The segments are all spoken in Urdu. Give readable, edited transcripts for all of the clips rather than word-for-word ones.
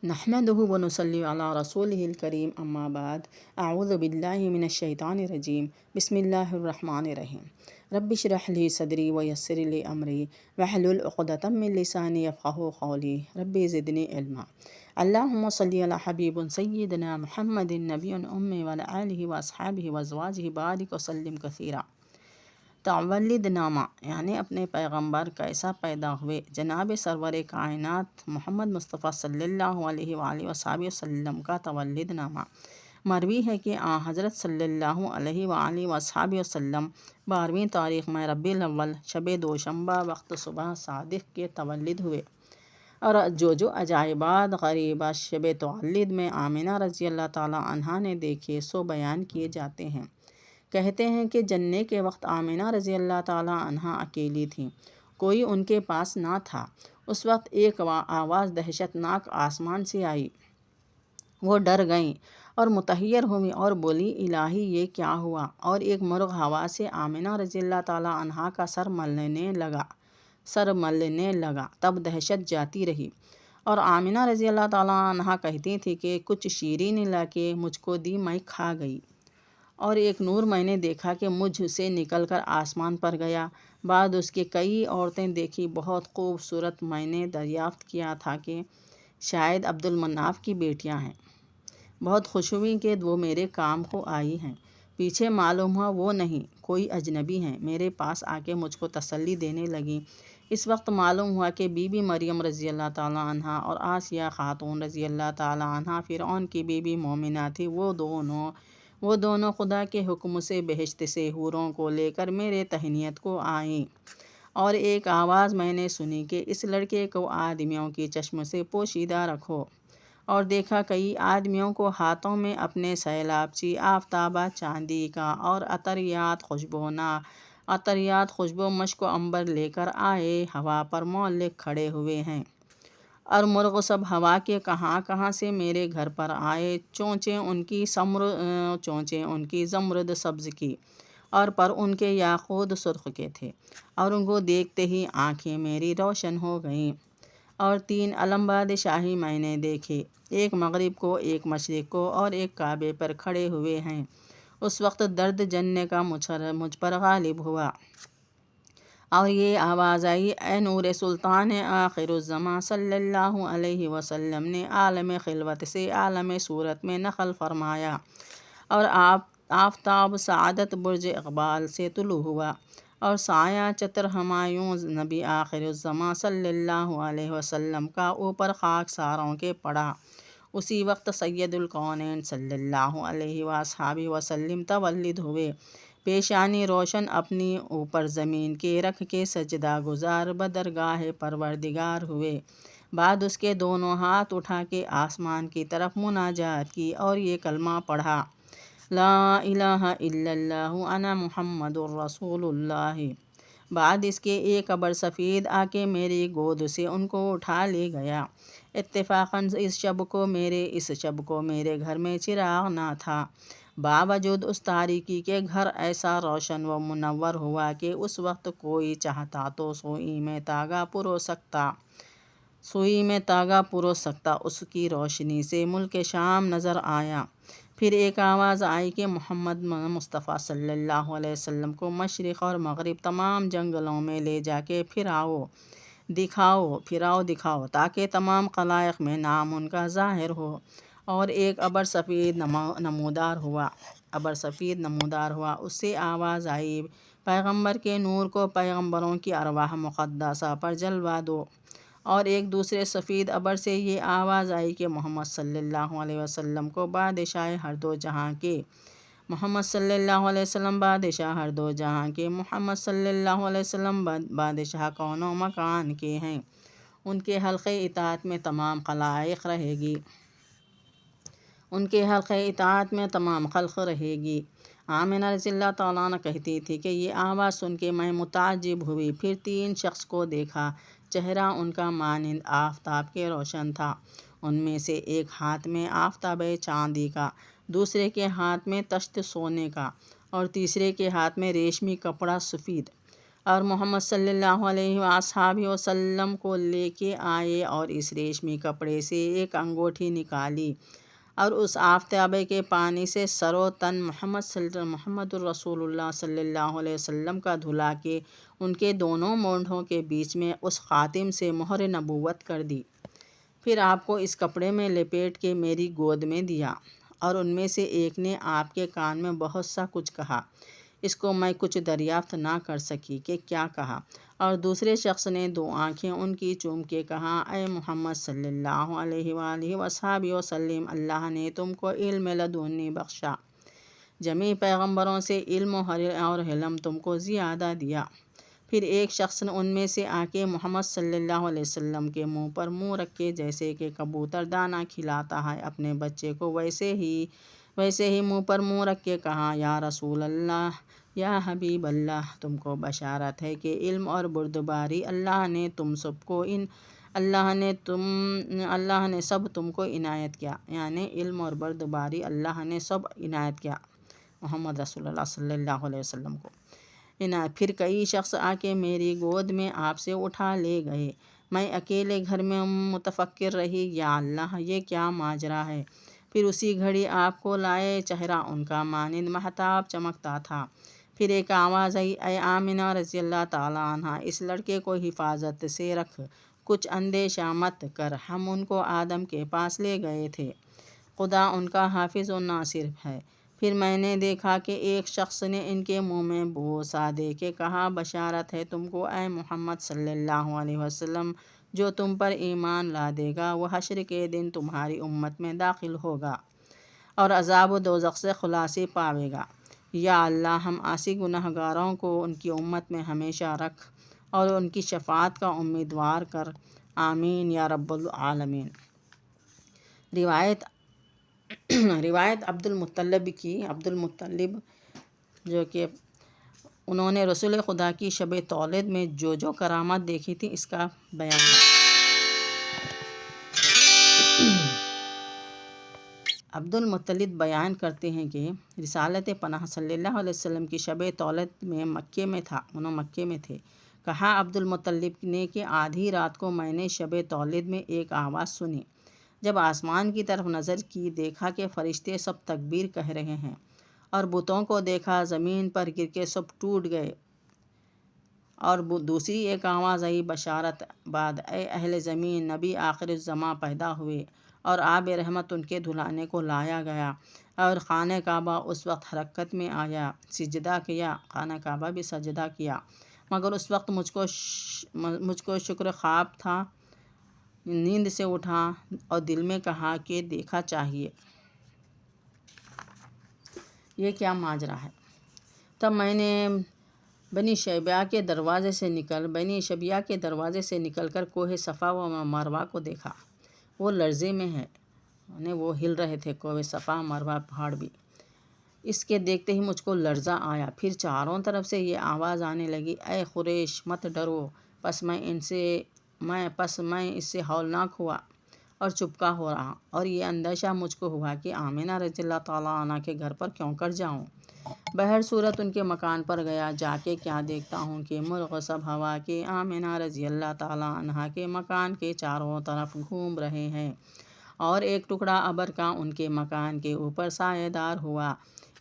نحمده ونصلي على رسوله الكريم اما بعد اعوذ باللہ من الشیطان الرجیم بسم اللہ الرحمن الرحیم رب اشرح لی صدری ویسر لی امری واحلل عقدۃ من لسانی یفقہوا قولی رب زدنی علما۔ اللہم صلی علی حبیب سیدنا محمد نبی امی وعلی آلہ واصحابہ وازواجہ بارک وسلم کثیرا۔ تولد نامہ یعنی اپنے پیغمبر کیسا پیدا ہوئے۔ جناب سرور کائنات محمد مصطفیٰ صلی اللہ علیہ وآلہ وصحبہ وسلم کا تولد نامہ۔ مروی ہے کہ حضرت صلی اللہ علیہ وآلہ وصحبہ وسلم 12ویں تاریخ میں ربیع الاول شب دوشنبہ وقت صبح صادق کے تولد ہوئے، اور جو عجائبات غریبات شب تولد میں آمنہ رضی اللہ تعالیٰ عنہا نے دیکھے سو بیان کیے جاتے ہیں۔ کہتے ہیں کہ جننے کے وقت آمنہ رضی اللہ تعالیٰ عنہا اکیلی تھیں، کوئی ان کے پاس نہ تھا۔ اس وقت ایک آواز دہشت ناک آسمان سے آئی۔ وہ ڈر گئیں اور متحیر ہوئیں اور بولی الہی یہ کیا ہوا، اور ایک مرغ ہوا سے آمنہ رضی اللہ تعالیٰ عنہا کا سر ملنے لگا۔ تب دہشت جاتی رہی، اور آمنہ رضی اللہ تعالیٰ عنہا کہتی تھی کہ کچھ شیرین لا کے مجھ کو دی، میں کھا گئی، اور ایک نور میں نے دیکھا کہ مجھ سے نکل کر آسمان پر گیا۔ بعد اس کے کئی عورتیں دیکھی، بہت خوبصورت۔ میں نے دریافت کیا تھا کہ شاید عبد المناف کی بیٹیاں ہیں۔ بہت خوش ہوئی کہ وہ میرے کام کو آئی ہیں۔ پیچھے معلوم ہوا وہ نہیں، کوئی اجنبی ہیں۔ میرے پاس آ کے مجھ کو تسلی دینے لگیں۔ اس وقت معلوم ہوا کہ بی بی مریم رضی اللہ تعالیٰ عنہا اور آسیہ خاتون رضی اللہ تعالیٰ عنہا فرعون کی بیوی مومنہ تھی۔ وہ دونوں خدا کے حکم سے بہشت سے حوروں کو لے کر میرے تہنیت کو آئیں، اور ایک آواز میں نے سنی کہ اس لڑکے کو آدمیوں کی چشم سے پوشیدہ رکھو، اور دیکھا کئی آدمیوں کو ہاتھوں میں اپنے سیلابچی آفتابہ چاندی کا اور عطریات خوشبو مشک و عنبر لے کر آئے، ہوا پر معلق کھڑے ہوئے ہیں، اور مرغ سب ہوا کے کہاں سے میرے گھر پر آئے۔ چونچیں ان کی زمرد سبز کی، اور پر ان کے یاقوت سرخ کے تھے، اور ان کو دیکھتے ہی آنکھیں میری روشن ہو گئیں۔ اور 3 علم بادشاہی میں نے دیکھے، ایک مغرب کو، ایک مشرق کو، اور ایک کعبے پر کھڑے ہوئے ہیں۔ اس وقت درد جننے کا مجھ پر غالب ہوا، اور یہ آواز آئی، اے نور سلطان آخر الزماں صلی اللہ علیہ وسلم نے عالم خلوت سے عالم صورت میں نقل فرمایا، اور آفتاب سعادت برج اقبال سے طلوع ہوا، اور سایہ چتر ہمایوں نبی آخر الزماں صلی اللہ علیہ وسلم کا اوپر خاکساروں کے پڑا۔ اسی وقت سید الکونین صلی اللہ علیہ وآلہ وسلم تولد ہوئے، پیشانی روشن اپنی اوپر زمین کے رکھ کے سجدہ گزار بدرگاہ پروردگار ہوئے۔ بعد اس کے دونوں ہاتھ اٹھا کے آسمان کی طرف مناجات کی اور یہ کلمہ پڑھا، لا الہ الا اللہ انا محمد الرسول اللہ۔ بعد اس کے ایک ابر سفید آ کے میری گود سے ان کو اٹھا لے گیا۔ اتفاقاً اس شب کو میرے گھر میں چراغ نہ تھا، باوجود اس تاریکی کے گھر ایسا روشن و منور ہوا کہ اس وقت کوئی چاہتا تو سوئی میں تاگا پرو سکتا۔ اس کی روشنی سے ملک شام نظر آیا۔ پھر ایک آواز آئی کہ محمد مصطفیٰ صلی اللہ علیہ وسلم کو مشرق اور مغرب تمام جنگلوں میں لے جا کے پھراؤ دکھاؤ تاکہ تمام خلائق میں نام ان کا ظاہر ہو۔ اور ایک ابر سفید نمودار ہوا، اس سے آواز آئی، پیغمبر کے نور کو پیغمبروں کی ارواح مقدسہ پر جلوہ دو۔ اور ایک دوسرے سفید ابر سے یہ آواز آئی کہ محمد صلی اللہ علیہ وسلم کو بادشاہ ہر دو جہاں کے، محمد صلی اللہ علیہ وسلم بادشاہ کون و مکان کے ہیں، ان کے حلقِ اطاعت میں تمام خلق رہے گی۔ آمنہ رضی اللہ تعالیٰ عنہ کہتی تھی کہ یہ آواز سن کے میں متعجب ہوئی، پھر 3 شخص کو دیکھا، چہرہ ان کا مانند آفتاب کے روشن تھا۔ ان میں سے ایک ہاتھ میں آفتابہ چاندی کا، دوسرے کے ہاتھ میں طشت سونے کا، اور تیسرے کے ہاتھ میں ریشمی کپڑا سفید۔ اور محمد صلی اللہ علیہ وآلہ وسلم کو لے کے آئے اور اس ریشمی کپڑے سے ایک انگوٹھی نکالی اور اس آفتابے کے پانی سے سر و تن محمد الرسول اللہ صلی اللہ علیہ وسلم کا دھلا کے ان کے دونوں مونڈھوں کے بیچ میں اس خاتم سے مہر نبوت کر دی۔ پھر آپ کو اس کپڑے میں لپیٹ کے میری گود میں دیا، اور ان میں سے ایک نے آپ کے کان میں بہت سا کچھ کہا، اس کو میں کچھ دریافت نہ کر سکی کہ کیا کہا، اور دوسرے شخص نے دو آنکھیں ان کی چوم کے کہا، اے محمد صلی اللہ علیہ وآلہ وصحبہ وسلم، اللہ نے تم کو علم لدنی بخشا، جمیع پیغمبروں سے علم اور حلم تم کو زیادہ دیا۔ پھر ایک شخص نے ان میں سے آ کے محمد صلی اللہ علیہ وسلم کے منہ پر منہ رکھ کے، جیسے کہ کبوتر دانہ کھلاتا ہے اپنے بچے کو، ویسے ہی منہ پر منہ رکھ کے کہا، یا رسول اللہ، یا حبیب اللہ، تم کو بشارت ہے کہ علم اور بردباری اللہ نے سب تم کو عنایت کیا، یعنی علم اور بردباری اللہ نے سب عنایت کیا محمد رسول اللہ صلی اللہ علیہ وسلم کو۔ پھر کئی شخص آ کے میری گود میں آپ سے اٹھا لے گئے، میں اکیلے گھر میں متفکر رہی، یا اللہ یہ کیا ماجرا ہے۔ پھر اسی گھڑی آپ کو لائے، چہرہ ان کا مانند مہتاب چمکتا تھا۔ پھر ایک آواز آئی، اے آمنہ رضی اللہ تعالیٰ عنہا، اس لڑکے کو حفاظت سے رکھ، کچھ اندیشہ مت کر، ہم ان کو آدم کے پاس لے گئے تھے، خدا ان کا حافظ و ناصر ہے۔ پھر میں نے دیکھا کہ ایک شخص نے ان کے منہ میں بوسہ دے کے کہا، بشارت ہے تم کو اے محمد صلی اللہ علیہ وسلم، جو تم پر ایمان لا دے گا وہ حشر کے دن تمہاری امت میں داخل ہوگا اور عذاب و دوزخ سے خلاصی پاوے گا۔ یا اللہ، ہم عاصی گنہگاروں کو ان کی امت میں ہمیشہ رکھ اور ان کی شفاعت کا امیدوار کر، آمین یا رب العالمین۔ روایت عبدالمطلب کی، عبدالمطلب جو کہ انہوں نے رسول خدا کی شب تولد میں جو کرامات دیکھی تھی، اس کا بیان ہے۔ عبدالمطلب بیان کرتے ہیں کہ رسالت پناہ صلی اللہ علیہ وسلم کی شب تولد میں مکے میں تھے۔ کہا عبدالمطلب نے کہ آدھی رات کو میں نے شب تولد میں ایک آواز سنی، جب آسمان کی طرف نظر کی، دیکھا کہ فرشتے سب تکبیر کہہ رہے ہیں، اور بتوں کو دیکھا زمین پر گر کے سب ٹوٹ گئے، اور دوسری ایک آواز آئی، بشارت بعد، اے اہل زمین، نبی آخر الزماں پیدا ہوئے اور آب رحمت ان کے دھلانے کو لایا گیا، اور خانہ کعبہ اس وقت حرکت میں آیا، سجدہ کیا، خانہ کعبہ بھی سجدہ کیا، مگر اس وقت مجھ کو شکر خواب تھا، نیند سے اٹھا اور دل میں کہا کہ دیکھا چاہیے یہ کیا ماجرا ہے۔ تب میں نے بنی شیبہ کے دروازے سے نکل کر کوہ صفا و مروہ کو دیکھا، وہ لرزے میں ہے، یعنی وہ ہل رہے تھے کوہ صفا مروہ پہاڑ بھی۔ اس کے دیکھتے ہی مجھ کو لرزہ آیا، پھر چاروں طرف سے یہ آواز آنے لگی، اے قریش، مت ڈرو۔ پس میں اس سے ہولناک ہوا اور چپکا ہو رہا، اور یہ اندیشہ مجھ کو ہوا کہ آمنہ رضی اللہ تعالیٰ عنہ کے گھر پر کیوں کر جاؤں۔ بہر صورت ان کے مکان پر گیا، جا کے کیا دیکھتا ہوں کہ مرغ سب ہوا کے آمنہ رضی اللہ تعالیٰ عنہ کے مکان کے چاروں طرف گھوم رہے ہیں، اور ایک ٹکڑا ابر کا ان کے مکان کے اوپر سایہ دار ہوا۔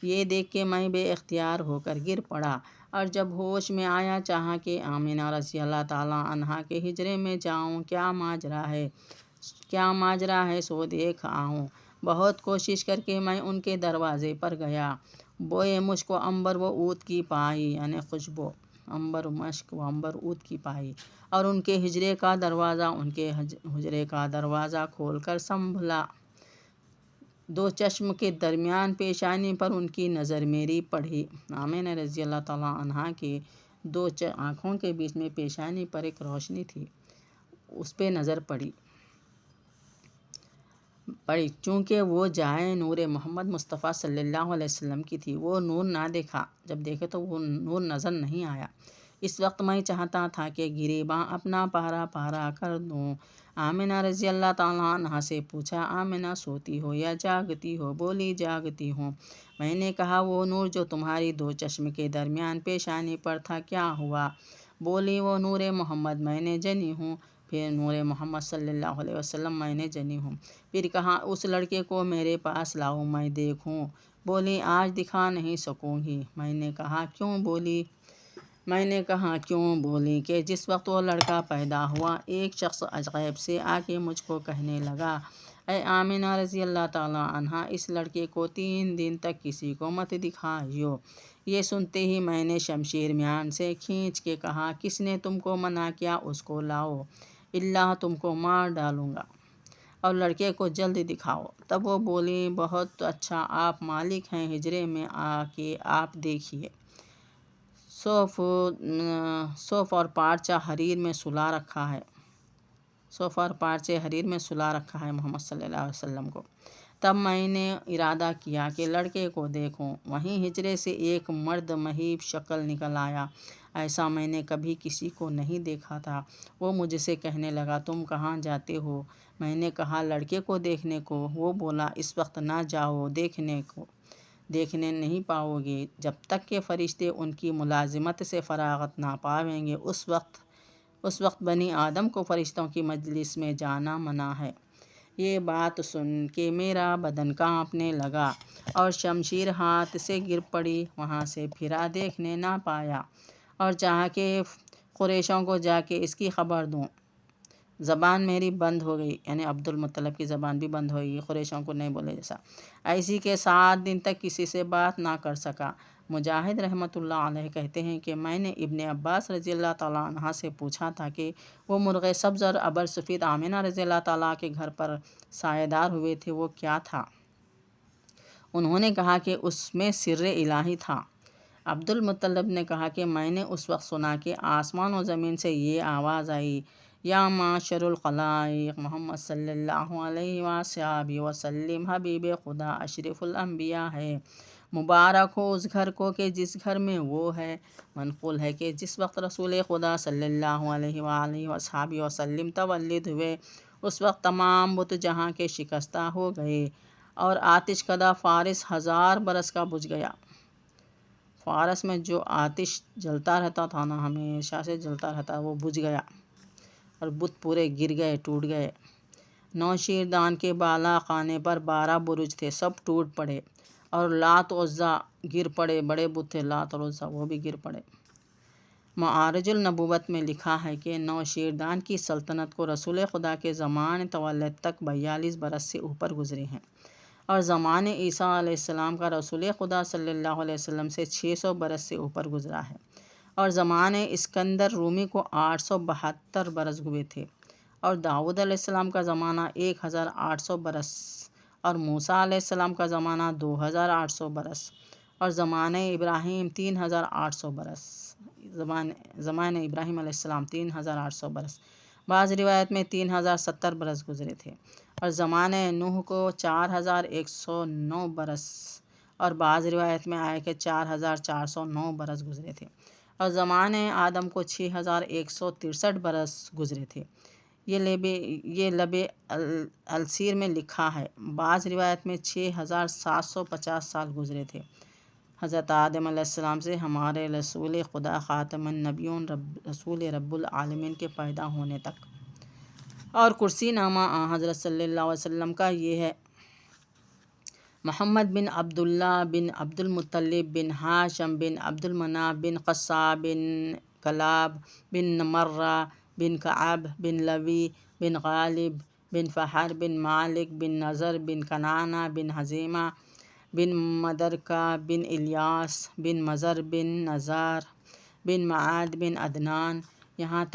یہ دیکھ کے میں بے اختیار ہو کر گر پڑا، اور جب ہوش میں آیا چاہا کہ آمنہ رضی اللہ تعالیٰ عنہا کے حجرے میں جاؤں، کیا ماجرا ہے سو دیکھ آؤں۔ بہت کوشش کر کے میں ان کے دروازے پر گیا، بوئے مشک و عنبر و عود کی پائی، یعنی خوشبو عنبر مشک و عنبر عود کی پائی، اور ان کے حجرے کا دروازہ کھول کر سنبھلا۔ دو چشم کے درمیان پیشانی پر ان کی نظر میری پڑی، آمنہ رضی اللہ تعالیٰ عنہا کے دو آنکھوں کے بیچ میں پیشانی پر ایک روشنی تھی، اس پہ نظر پڑی۔ چونکہ وہ جائے نور محمد مصطفیٰ صلی اللہ علیہ وسلم کی تھی، وہ نور نہ دیکھا، جب دیکھے تو وہ نور نظر نہیں آیا، اس وقت میں چاہتا تھا کہ گریباں اپنا پارا پارا کر دوں۔ آمنہ رضی اللہ تعالیٰ عنہا سے پوچھا، آمنہ سوتی ہو یا جاگتی ہو؟ بولی جاگتی ہوں۔ میں نے کہا، وہ نور جو تمہاری دو چشم کے درمیان پیشانی پر تھا کیا ہوا؟ بولی، وہ نور محمد میں نے جنی ہوں۔ پھر نور محمد صلی اللہ علیہ وسلم میں نے جنی ہوں۔ پھر کہا، اس لڑکے کو میرے پاس لاؤ میں دیکھوں۔ بولی، آج دکھا نہیں سکوں گی۔ میں نے کہا، کیوں؟ بولی کہ جس وقت وہ لڑکا پیدا ہوا ایک شخص غیب سے آ کے مجھ کو کہنے لگا، اے آمنہ رضی اللہ تعالیٰ عنہا، اس لڑکے کو 3 دن تک کسی کو مت دکھائیو۔ یہ سنتے ہی میں نے شمشیر میان سے کھینچ کے کہا، کس نے تم کو منع کیا؟ اس کو لاؤ، اللہ تم کو مار ڈالوں گا، اور لڑکے کو جلد دکھاؤ۔ تب وہ بولی، بہت اچھا، آپ مالک ہیں، حجرے میں آ کے آپ دیکھیے۔ صوف اور پارچہ حریر میں سلا رکھا ہے۔ محمد صلی اللہ علیہ وسلم کو۔ تب میں نے ارادہ کیا کہ لڑکے کو دیکھوں۔ وہیں حجرے سے ایک مرد مہیب شکل نکل آیا، ایسا میں نے کبھی کسی کو نہیں دیکھا تھا۔ وہ مجھ سے کہنے لگا، تم کہاں جاتے ہو؟ میں نے کہا، لڑکے کو دیکھنے کو۔ وہ بولا، اس وقت نہ جاؤ، دیکھنے نہیں پاؤ گے، جب تک کہ فرشتے ان کی ملازمت سے فراغت نہ پائیں گے۔ اس وقت بنی آدم کو فرشتوں کی مجلس میں جانا منع ہے۔ یہ بات سن کے میرا بدن کانپنے لگا اور شمشیر ہاتھ سے گر پڑی۔ وہاں سے پھرا دیکھنے نہ پایا اور چاہا کہ قریشوں کو جا کے اس کی خبر دوں۔ زبان میری بند ہو گئی، یعنی عبد المطلب کی زبان بھی بند ہو گئی، قریشوں کو نہیں بولے جیسا۔ ایسی کہ 7 دن تک کسی سے بات نہ کر سکا۔ مجاہد رحمۃ اللہ علیہ کہتے ہیں کہ میں نے ابن عباس رضی اللہ تعالیٰ عنہ سے پوچھا تھا کہ وہ مرغ سبز اور ابر سفید آمنہ رضی اللہ تعالیٰ کے گھر پر سایہ دار ہوئے تھے، وہ کیا تھا؟ انہوں نے کہا کہ اس میں سر الہی تھا۔ عبد المطلب نے کہا کہ میں نے اس وقت سنا کہ آسمان و زمین سے یہ آواز آئی، یا معاشر الخلائق، محمد صلی اللہ علیہ وآلہ وسلم حبیب خدا اشرف الانبیاء ہے، مبارک ہو اس گھر کو کہ جس گھر میں وہ ہے۔ منقول ہے کہ جس وقت رسول خدا صلی اللہ علیہ وآلہ وسلم تولد ہوئے، اس وقت تمام بت جہاں کے شکستہ ہو گئے اور آتش کدہ فارس 1000 برس کا بجھ گیا۔ فارس میں جو آتش جلتا رہتا تھا نا، ہمیشہ سے جلتا رہتا، وہ بجھ گیا اور بت پورے گر گئے، ٹوٹ گئے۔ نوشیردان کے بالا خانے پر 12 برج تھے، سب ٹوٹ پڑے، اور لات عزا گر پڑے، بڑے بت تھے لات اور عزا، وہ بھی گر پڑے۔ معارج النبوت میں لکھا ہے کہ نوشیردان کی سلطنت کو رسول خدا کے زمان تولد تک 42 برس سے اوپر گزرے ہیں، اور زمان عیسیٰ علیہ السلام کا رسول خدا صلی اللہ علیہ وسلم سے 600 برس سے اوپر گزرا ہے، اور زمان اسکندر رومی کو 872 برس ہوئے تھے، اور داؤد علیہ السلام کا زمانہ 1800 برس، اور موسیٰ علیہ السلام کا زمانہ 2800 برس، اور زمانہ ابراہیم 3800 برس۔ زمانہ ابراہیم علیہ السلام 3800 برس۔ بعض روایت میں 3070 برس گزرے تھے، اور زمانہ نوح کو 4109 برس، اور بعض روایت میں آئے کہ 4409 برس گزرے تھے، اور زمانہ آدم کو 6163 برس گزرے تھے۔ یہ لب السیر میں لکھا ہے۔ بعض روایت میں 6750 سال گزرے تھے، حضرت آدم علیہ السلام سے ہمارے رسول خدا خاتم النبیون رسول رب العالمین کے پیدا ہونے تک۔ اور کرسی نامہ حضرت صلی اللہ علیہ وسلم کا یہ ہے: محمد بن عبداللہ بن عبد المطلب بن ہاشم بن عبد المناف بن قصاب بن کلاب بن مرہ بن کعب بن لوی بن غالب بن فہر بن مالک بن نضر بن کنانہ بن حزیمہ بن مدرکہ بن الیاس بن مضر بن نزار بن معاد بن عدنان، یہاں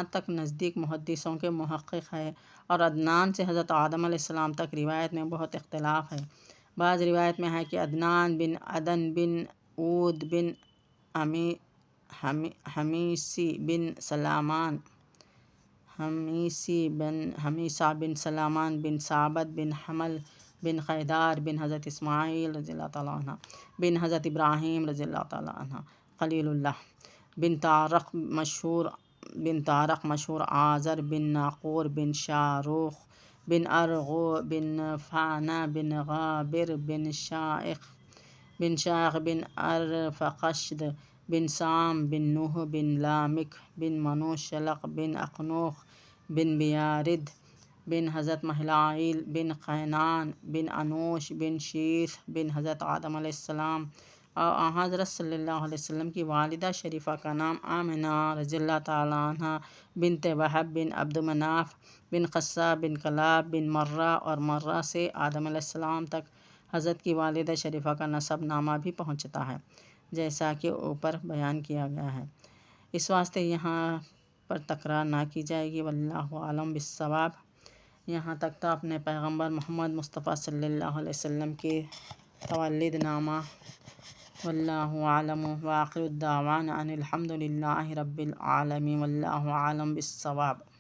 تک نزدیک محدثوں کے محقق ہے، اور عدنان سے حضرت آدم علیہ السلام تک روایت میں بہت اختلاف ہے۔ بعض روایت میں ہے کہ عدنان بن عدن بن عود بن حمیسہ بن سلامان بن ثابت بن حمل بن خیدار بن حضرت اسماعیل رضی اللہ تعالیٰ عنہ بن حضرت ابراہیم رضی اللہ تعالیٰ عنہ خلیل اللہ بن طارق مشہور آذر بن ناقور بن شاروخ بن ارغو بن فانا بن غابر بن شاخ بن ارفقشد بن سام بن نوح بن لامک بن منوشلق بن اخنوخ بن بیارد بن حضرت مہلائیل بن قینان بن انوش بن شیث بن حضرت آدم علیہ السلام اور حضرت صلی اللہ علیہ وسلم کی والدہ شریفہ کا نام آمنہ رضی اللہ تعالیٰ عنہ بنت وہب بن عبد مناف بن قصہ بن کلاب بن مرہ اور مرہ سے آدم علیہ السلام تک حضرت کی والدہ شریفہ کا نسب نامہ بھی پہنچتا ہے، جیسا کہ اوپر بیان کیا گیا ہے۔ اس واسطے یہاں پر تکرار نہ کی جائے گی۔ واللہ عالم بالصواب۔ یہاں تک تو اپنے پیغمبر محمد مصطفیٰ صلی اللہ علیہ وسلم کے تولد نامہ۔ واللہ عالم وآخر الدعوانا ان الحمد للہ رب العالمین۔ واللہ عالم بالصواب۔